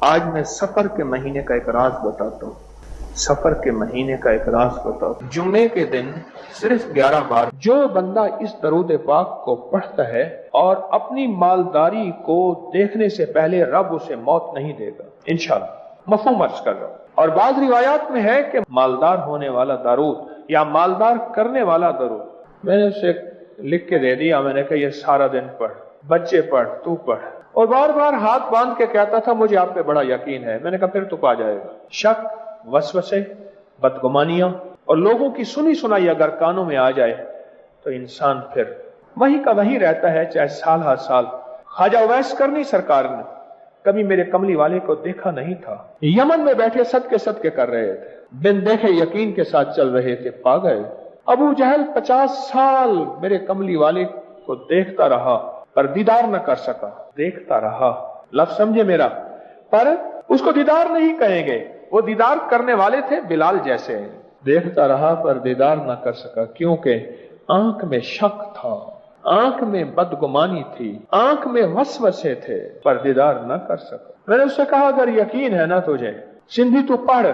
آج میں سفر کے مہینے کا ایک راز بتاتا ہوں۔ سفر کے مہینے کا ایک راز بتاتا ہوں۔ جمعے کے دن صرف 11 بار جو بندہ اس درود پاک کو پڑھتا ہے اور اپنی مالداری کو دیکھنے سے پہلے رب اسے موت نہیں دے گا انشاءاللہ۔ مفہوم عرض کر رہا ہوں۔ اور بعض روایات میں ہے کہ مالدار ہونے والا درود یا مالدار کرنے والا درود، میں نے اسے لکھ کے دے دیا، میں نے کہا یہ سارا دن پڑھ، بچے پڑھ، تو پڑھ، اور بار بار ہاتھ باندھ کے کہتا تھا مجھے آپ پہ بڑا یقین ہے۔ میں نے کہا پھر تو پا جائے گا۔ شک، وسوسے، بدگمانیاں اور لوگوں کی سنی سنائی اگر کانوں میں آ جائے تو انسان پھر وہی کا وہی رہتا ہے، چاہے سال ہر سال۔ خواجہ اویس کرنی سرکار نے کبھی میرے کملی والے کو دیکھا نہیں تھا، یمن میں بیٹھے صدقے صدقے کر رہے تھے، بن دیکھے یقین کے ساتھ چل رہے تھے، پا گئے۔ ابو جہل 50 سال میرے کملی والے کو دیکھتا رہا پر دیدار نہ کر سکا، دیکھتا رہا، لفظ سمجھے میرا، پر اس کو دیدار نہیں کہیں گے، وہ دیدار کرنے والے تھے بلال جیسے، دیکھتا رہا پر دیدار نہ کر سکا، کیونکہ آنکھ میں شک تھا، آنکھ میں بدگمانی تھی، آنکھ میں وسوسے تھے، پر دیدار نہ کر سکا۔ میں نے اس سے کہا اگر یقین ہے نا تجھے، سندھی تو پڑھ،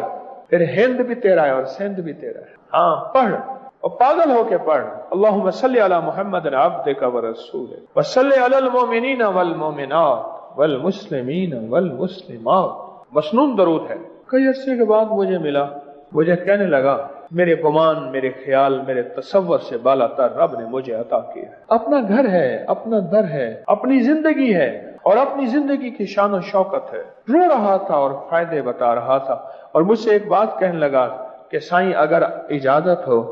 پھر ہند بھی تیرا ہے اور سندھ بھی تیرا ہے، ہاں پڑھ اور پاگل ہو کے پڑھ۔ اللہم صلی علی محمد عبدک ورسولک وصلی علی المؤمنین والمؤمنات والمسلمین والمسلمات۔ مسنون درود ہے۔ کئی عرصے کے بعد مجھے ملا، مجھے کہنے لگا میرے گمان، میرے خیال، میرے تصور سے بالا تر رب نے مجھے عطا کیا ہے۔ اپنا گھر ہے، اپنا در ہے، اپنی زندگی ہے اور اپنی زندگی کی شان و شوکت ہے۔ رو رہا تھا اور فائدے بتا رہا تھا، اور مجھ سے ایک بات کہنے لگا کہ سائیں اگر اجازت ہو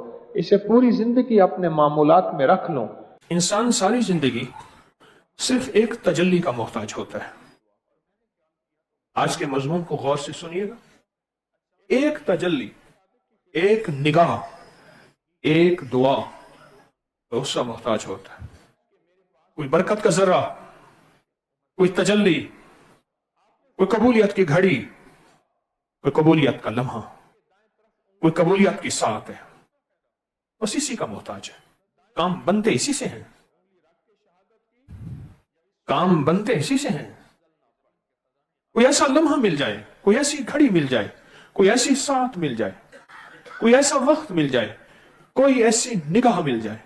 اسے پوری زندگی اپنے معمولات میں رکھ لوں۔ انسان ساری زندگی صرف ایک تجلی کا محتاج ہوتا ہے۔ آج کے مضمون کو غور سے سنیے گا۔ ایک تجلی، ایک نگاہ، ایک دعا تو اس کا محتاج ہوتا ہے۔ کوئی برکت کا ذرہ، کوئی تجلی، کوئی قبولیت کی گھڑی، کوئی قبولیت کا لمحہ، کوئی قبولیت کی ساتھ ہے، بس اسی کا محتاج ہے۔ کام بنتے اسی سے ہیں، کام بنتے اسی سے ہیں۔ کوئی ایسا لمحہ مل جائے، کوئی ایسی گھڑی مل جائے، کوئی ایسی ساتھ مل جائے، کوئی ایسا وقت مل جائے، کوئی ایسی نگاہ مل جائے،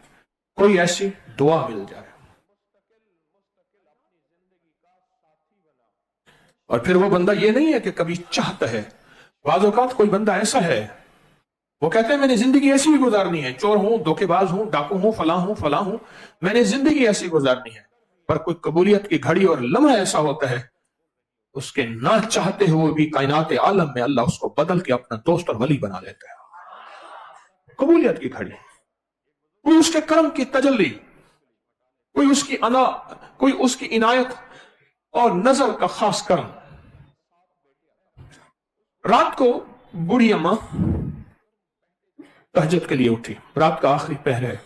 کوئی ایسی دعا مل جائے، اور پھر وہ بندہ یہ نہیں ہے کہ کبھی چاہتا ہے۔ بعض اوقات کوئی بندہ ایسا ہے، وہ کہتے ہیں میں نے زندگی ایسی ہی گزارنی ہے، چور ہوں، دھوکے باز ہوں، ڈاکو ہوں، فلاں ہوں، فلاں ہوں، میں نے زندگی ایسی گزارنی ہے، پر کوئی قبولیت کی گھڑی اور لمحہ ایسا ہوتا ہے اس کے نہ چاہتے ہوئے بھی کائنات عالم میں اللہ اس کو بدل کے اپنا دوست اور ولی بنا لیتا ہے۔ قبولیت کی گھڑی، کوئی اس کے کرم کی تجلی، کوئی اس کی انا، کوئی اس کی عنایت اور نظر کا خاص کرم۔ رات کو بوڑھی اماں تہجد کے لیے اٹھی، رات کا آخری پہر ہے،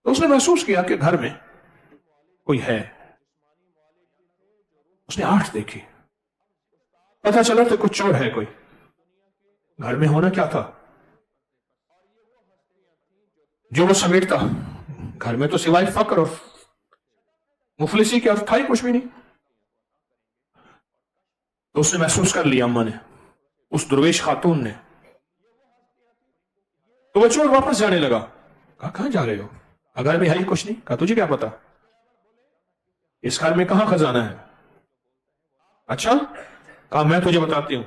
تو اس نے محسوس کیا کہ گھر میں کوئی ہے۔ اس نے آنکھ دیکھی، پتہ چلا کہ کچھ چور ہے کوئی۔ گھر میں ہونا کیا تھا جو وہ سمیٹتا؟ گھر میں تو سوائے فقر اور مفلسی کے اور تھا ہی کچھ بھی نہیں۔ تو اس نے محسوس کر لیا، اماں نے، اس درویش خاتون نے، تو وہ چور واپس جانے لگا۔ کہا کہاں جا رہے ہو؟ گھر میں ہے ہی کچھ نہیں۔ کہا تجھے کیا پتا اس گھر میں کہاں خزانہ ہے؟ اچھا، کہا میں تجھے بتاتی ہوں،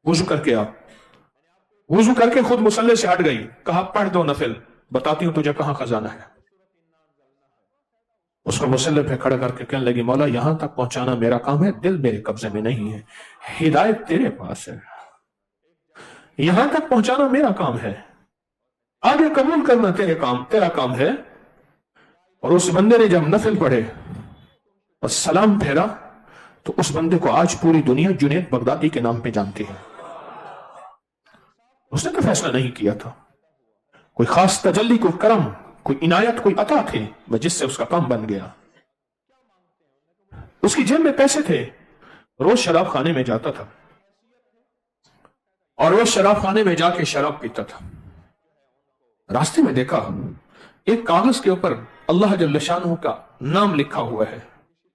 وضو کر کے آ۔ وضو کر کے خود مصلے سے ہٹ گئی، کہا پڑھ دو نفل، بتاتی ہوں تجھے کہاں خزانہ ہے۔ اس کو مصلے پہ کھڑا کر کے کہنے لگی مولا یہاں تک پہنچانا میرا کام ہے، دل میرے قبضے میں نہیں ہے، ہدایت تیرے پاس ہے، یہاں تک پہنچانا میرا کام ہے، آگے قبول کرنا تیرا کام ہے۔ اور اس بندے نے جب نفل پڑھے اور سلام پھیرا تو اس بندے کو آج پوری دنیا جنید بغدادی کے نام پہ جانتی ہے۔ اس نے تو فیصلہ نہیں کیا تھا، کوئی خاص تجلی، کوئی کرم، کوئی عنایت، کوئی عطا تھی جس سے اس کا کام بن گیا۔ اس کی جیب میں پیسے تھے، روز شراب خانے میں جاتا تھا اور روز شراب خانے میں جا کے شراب پیتا تھا۔ راستے میں دیکھا ایک کاغذ کے اوپر اللہ جل شانہ کا نام لکھا ہوا ہے،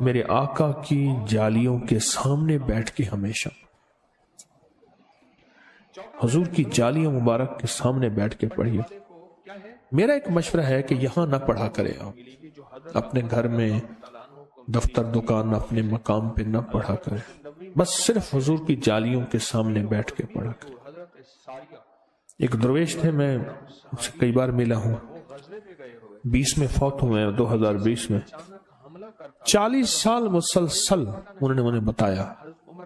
میرے آقا کی جالیوں کے سامنے بیٹھ کے ہمیشہ حضور کی جالیوں مبارک کے سامنے بیٹھ کے پڑھیے. میرا ایک مشورہ ہے کہ یہاں نہ پڑھا کرے آپ، اپنے گھر میں، دفتر، دکان، اپنے مقام پہ نہ پڑھا کرے، بس صرف حضور کی جالیوں کے سامنے بیٹھ کے پڑھا کرے. ایک درویش تھے، میں ان سے کئی بار ملا ہوں، 20 میں فوت ہوئے ہیں، 2020 میں. 40 سال مسلسل انہوں نے مجھے بتایا،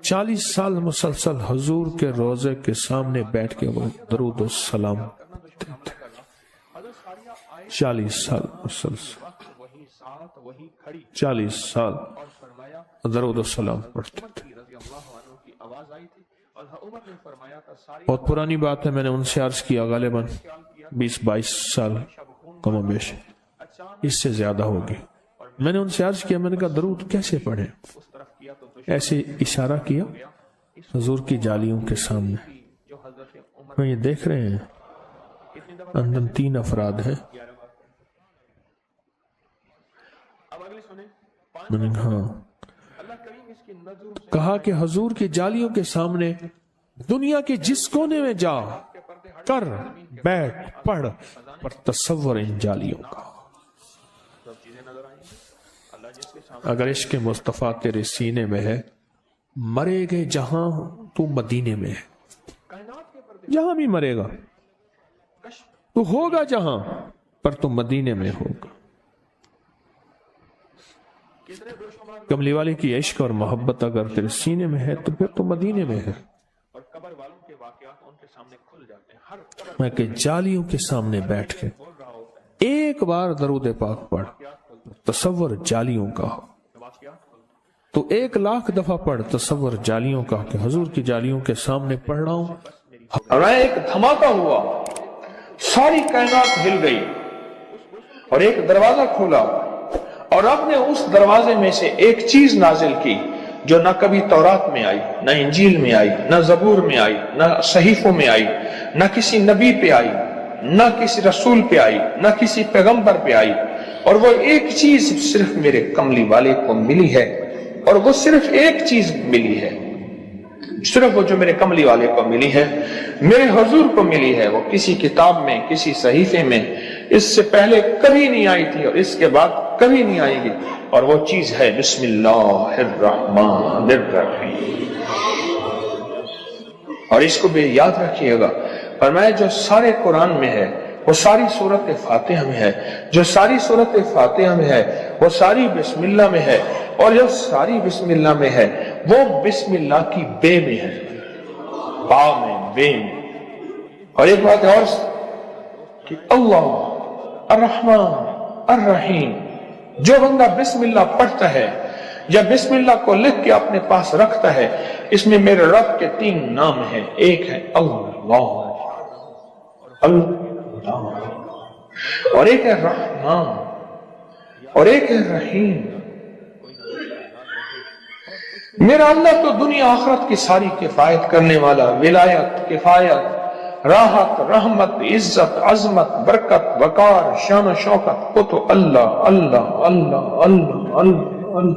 40 سال مسلسل حضور کے روضے کے سامنے بیٹھ کے وہ درود و سلام کرتے تھے. 40 سال مسلسل، 40 سال درود و سلام پڑھتے تھے. بہت پرانی بات ہے، میں نے ان سے عرض کیا، غالباً 20-22 سال کم و بیش، اس سے زیادہ ہوگی. میں نے ان سے عرض کیا، میں نے کہا درود کیسے پڑھیں؟ ایسے اشارہ کیا حضور کی جالیوں کے سامنے. میں یہ دیکھ رہے ہیں اندر 3 افراد ہیں. میں نے کہا کہ حضور کی جالیوں کے سامنے دنیا کے جس کونے میں جا کر بیٹھ پڑھ، پر تصور ان جالیوں کا. اگر عشق مصطفیٰ تیرے سینے میں ہے، مرے گے جہاں تو مدینے میں ہے. جہاں بھی مرے گا تو ہوگا جہاں، پر تو مدینے میں ہوگا. کملی والے کی عشق اور محبت اگر تیرے سینے میں ہے تو پھر تو مدینے میں ہے. میں کہ جالیوں کے سامنے بیٹھ کے ایک بار درود پاک پڑھ، تصور جالیوں کا ہو. تو 1,00,000 دفعہ پڑھ، تصور جالیوں کا، کہ حضور کی جالیوں کے سامنے پڑھ رہا ہوں. ایک دھماکہ ہوا، ساری کائنات ہل گئی اور ایک دروازہ کھولا، اور اب نے اس دروازے میں سے ایک چیز نازل کی جو نہ کبھی تورات میں آئی، نہ انجیل میں آئی، نہ زبور میں آئی، نہ صحیفوں میں آئی، نہ کسی نبی پہ آئی، نہ کسی رسول پہ آئی، نہ کسی پیغمبر پہ آئی. اور وہ ایک چیز صرف میرے کملی والے کو ملی ہے، اور وہ صرف ایک چیز ملی ہے، صرف وہ جو میرے کملی والے کو ملی ہے، میرے حضور کو ملی ہے. وہ کسی کتاب میں، کسی صحیفے میں اس سے پہلے کبھی نہیں آئی تھی، اور اس کے بعد کبھی نہیں آئے گی. اور وہ چیز ہے بسم اللہ الرحمن الرحیم. اور اس کو بھی یاد رکھیے گا، فرمایا جو سارے قرآن میں ہے وہ ساری سورت فاتحہ میں ہے، جو ساری سورت فاتحہ میں ہے وہ ساری بسم اللہ میں ہے، اور جو ساری بسم اللہ میں ہے وہ بسم اللہ کی بے میں ہے، با میں، بے میں. اور ایک بات اور کہ اللہ الرحمن الرحیم، جو بندہ بسم اللہ پڑھتا ہے یا بسم اللہ کو لکھ کے اپنے پاس رکھتا ہے، اس میں میرے رب کے 3 نام ہیں. ایک ہے اللہ، اور ایک ہے رحمان، اور ایک ہے رحیم. میرا اللہ تو دنیا آخرت کی ساری کفایت کرنے والا، ولایت، کفایت، راحت، رحمت، عزت، عظمت، برکت، وقار، شان و شوکت، وہ تو اللہ اللہ اللہ اللہ اللہ اللہ.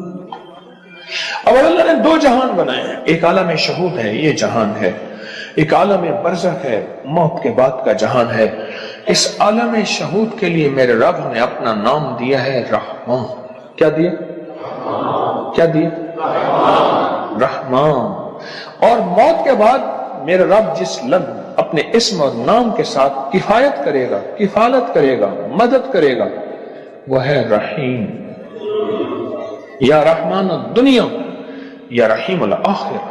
اب اللہ نے 2 جہان بنائے ہیں، ایک عالم شہود ہے، یہ جہان ہے، ایک عالم برزخ ہے، موت کے بعد کا جہان ہے. اس عالم شہود کے لیے میرے رب نے اپنا نام دیا ہے رحمان. کیا دیا؟ کیا دیا؟ رحمان. اور موت کے بعد میرے رب جس لفظ اپنے اسم اور نام کے ساتھ کفایت کرے گا، کفالت کرے گا، مدد کرے گا، وہ ہے رحیم. یا رحمان الدنیا یا رحیم الآخرہ.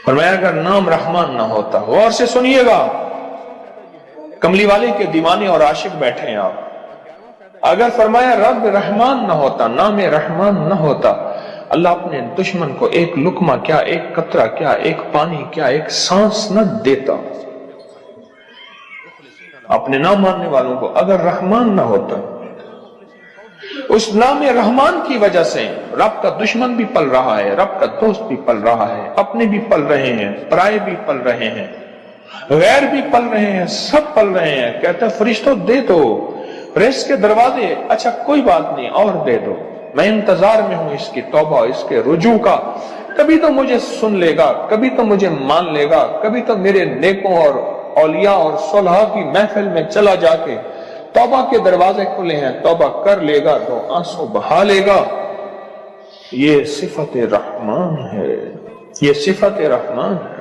فرمایا اگر نام رحمان نہ ہوتا، غور سے سنیے گا، کملی والے کے دیوانے اور عاشق بیٹھے ہیں آپ. اگر فرمایا رب رحمان نہ ہوتا، نام رحمان نہ ہوتا، اللہ اپنے دشمن کو ایک لقمہ کیا، ایک قطرہ کیا، ایک پانی کیا، ایک سانس نہ دیتا. اپنے نام ماننے والوں کو اگر رحمان نہ ہوتا، اس نام رحمان کی وجہ سے رب کا دشمن بھی پل رہا ہے، رب کا دوست بھی پل رہا ہے، اپنے بھی پل رہے ہیں، پرائے بھی پل رہے ہیں، غیر بھی پل رہے ہیں، سب پل رہے ہیں. کہتا ہے فرشتوں دے دو، رزق کے دروازے، اچھا کوئی بات نہیں اور دے دو، میں انتظار میں ہوں اس کی توبہ، اس کے رجوع کا، کبھی تو مجھے سن لے گا، کبھی تو مجھے مان لے گا، کبھی تو میرے نیکوں اور اولیاء اور صلحاء کی محفل میں چلا جا کے توبہ کے دروازے کھلے ہیں، توبہ کر لے گا تو آنسو بہا لے گا۔ یہ صفت رحمان ہے، یہ صفت رحمان ہے۔